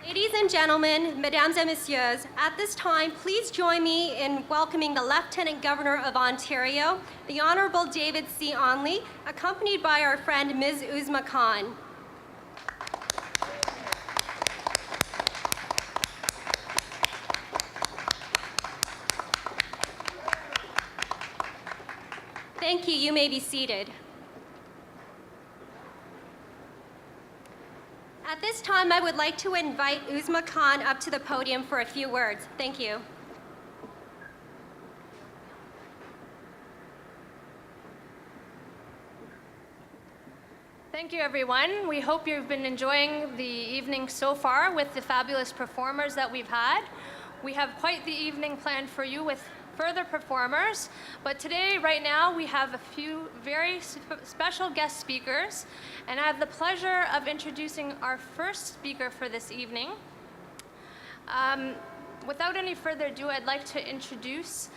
Ladies and gentlemen, mesdames et messieurs, at this time, please join me in welcoming the Lieutenant Governor of Ontario, the Honourable David C. Onley, accompanied by our friend Ms. Uzma Khan. Thank you. You may be seated. At this time, I would like to invite Uzma Khan up to the podium for a few words. Thank you. Thank you, everyone. We hope you've been enjoying the evening so far with the fabulous performers that we've had. We have quite the evening planned for you with further performers, but today, right now, we have a few very special guest speakers, and I have the pleasure of introducing our first speaker for this evening. Without any further ado, I'd like to introduce,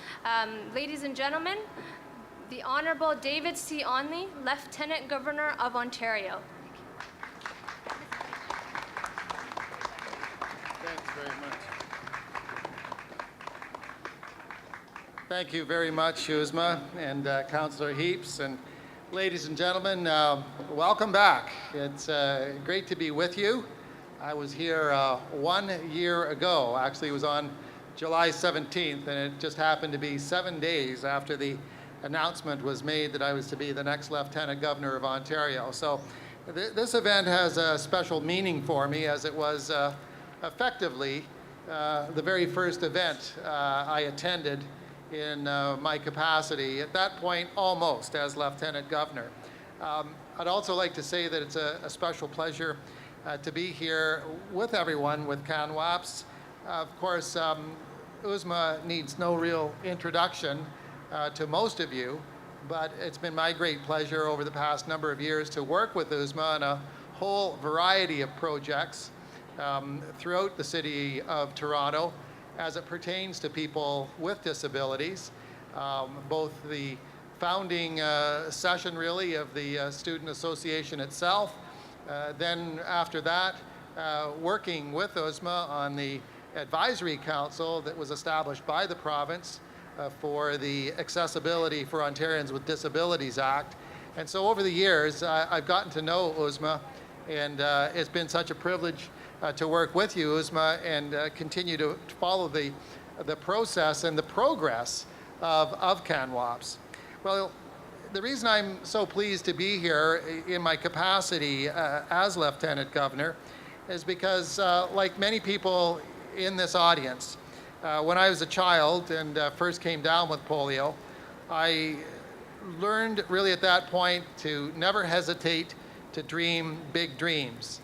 ladies and gentlemen, the Honourable David C. Onley, Lieutenant Governor of Ontario. Thanks very much. Thank you very much, Uzma and Councillor Heaps. And ladies and gentlemen, welcome back. It's great to be with you. I was here 1 year ago. Actually, it was on July 17th, and it just happened to be 7 days after the announcement was made that I was to be the next Lieutenant Governor of Ontario. So this event has a special meaning for me, as it was effectively the very first event I attended in my capacity, at that point almost as Lieutenant Governor. I'd also like to say that it's a special pleasure to be here with everyone with CanWAPS. Of course, Uzma needs no real introduction to most of you, but it's been my great pleasure over the past number of years to work with Uzma on a whole variety of projects throughout the city of Toronto as it pertains to people with disabilities, both the founding session really of the Student Association itself, then after that working with Uzma on the advisory council that was established by the province for the Accessibility for Ontarians with Disabilities Act. And so over the years, I've gotten to know Uzma, and it's been such a privilege to work with you, Uzma, and continue to follow the process and the progress of CanWAPS. Well, the reason I'm so pleased to be here in my capacity as Lieutenant Governor is because, like many people in this audience, when I was a child and first came down with polio, I learned really at that point to never hesitate to dream big dreams.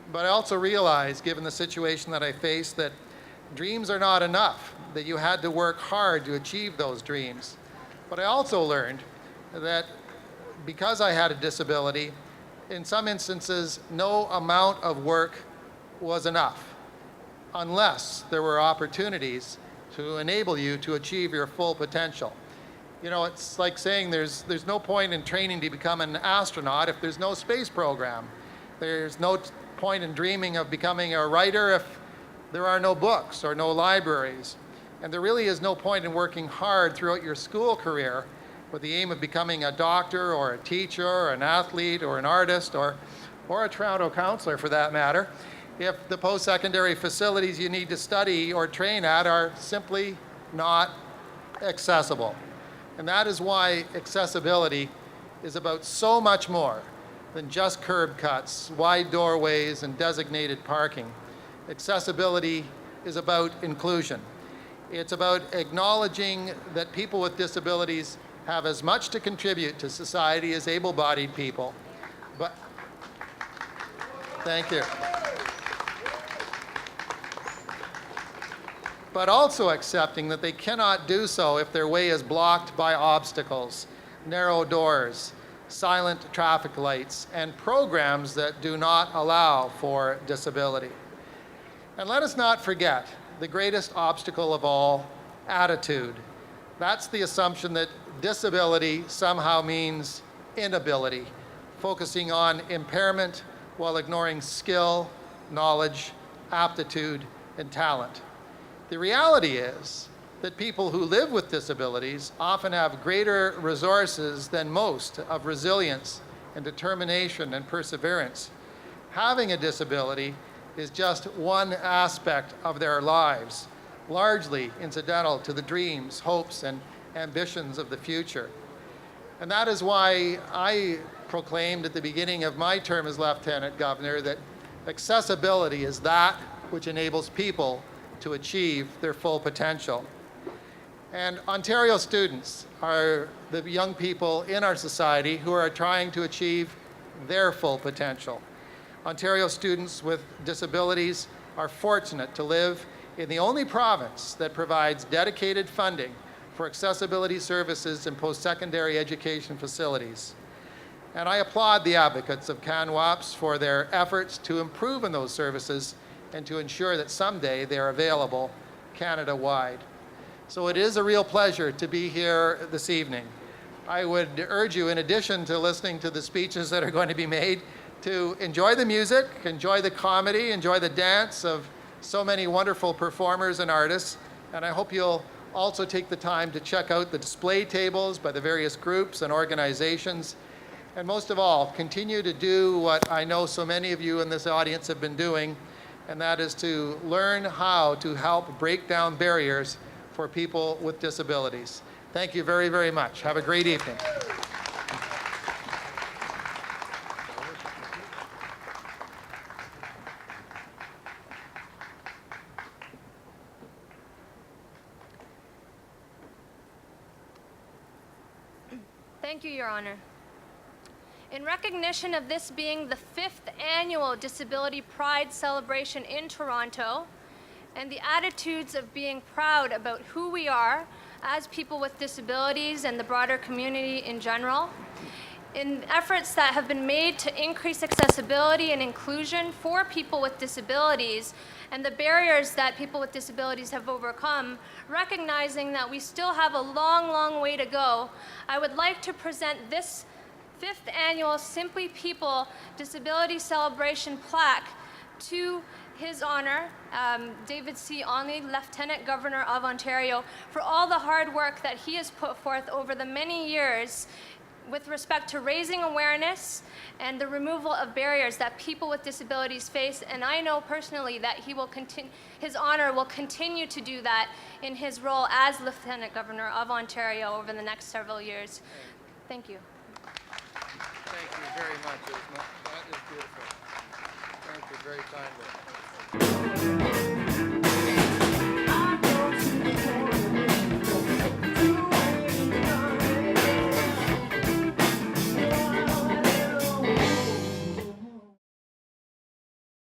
But I also realized, given the situation that I faced, that dreams are not enough, that you had to work hard to achieve those dreams. But I also learned that because I had a disability, in some instances, no amount of work was enough, unless there were opportunities to enable you to achieve your full potential. You know, it's like saying there's no point in training to become an astronaut if there's no space program. There's no point in dreaming of becoming a writer if there are no books or no libraries. And there really is no point in working hard throughout your school career with the aim of becoming a doctor or a teacher or an athlete or an artist or a Toronto councillor for that matter, if the post-secondary facilities you need to study or train at are simply not accessible. And that is why accessibility is about so much more than just curb cuts, wide doorways, and designated parking. Accessibility is about inclusion. It's about acknowledging that people with disabilities have as much to contribute to society as able-bodied people. But thank you. But also accepting that they cannot do so if their way is blocked by obstacles, narrow doors, silent traffic lights, and programs that do not allow for disability. And let us not forget the greatest obstacle of all, attitude. That's the assumption that disability somehow means inability, focusing on impairment while ignoring skill, knowledge, aptitude, and talent. The reality is that people who live with disabilities often have greater resources than most of resilience and determination and perseverance. Having a disability is just one aspect of their lives, largely incidental to the dreams, hopes, and ambitions of the future. And that is why I proclaimed at the beginning of my term as Lieutenant Governor that accessibility is that which enables people to achieve their full potential. And Ontario students are the young people in our society who are trying to achieve their full potential. Ontario students with disabilities are fortunate to live in the only province that provides dedicated funding for accessibility services in post-secondary education facilities. And I applaud the advocates of CanWAPS for their efforts to improve on those services and to ensure that someday they are available Canada-wide. So it is a real pleasure to be here this evening. I would urge you, in addition to listening to the speeches that are going to be made, to enjoy the music, enjoy the comedy, enjoy the dance of so many wonderful performers and artists. And I hope you'll also take the time to check out the display tables by the various groups and organizations. And most of all, continue to do what I know so many of you in this audience have been doing, and that is to learn how to help break down barriers for people with disabilities. Thank you very, very much. Have a great evening. Thank you, Your Honor. In recognition of this being the 5th annual Disability Pride celebration in Toronto, and the attitudes of being proud about who we are as people with disabilities and the broader community in general, in efforts that have been made to increase accessibility and inclusion for people with disabilities and the barriers that people with disabilities have overcome, recognizing that we still have a long, long way to go, I would like to present this 5th annual Simply People Disability Celebration plaque to His Honor, David C. Onley, Lieutenant Governor of Ontario, for all the hard work that he has put forth over the many years with respect to raising awareness and the removal of barriers that people with disabilities face. And I know personally that he will His Honor will continue to do that in his role as Lieutenant Governor of Ontario over the next several years. Thank you. Thank you very much, Isma. That is beautiful. Thank you very kindly.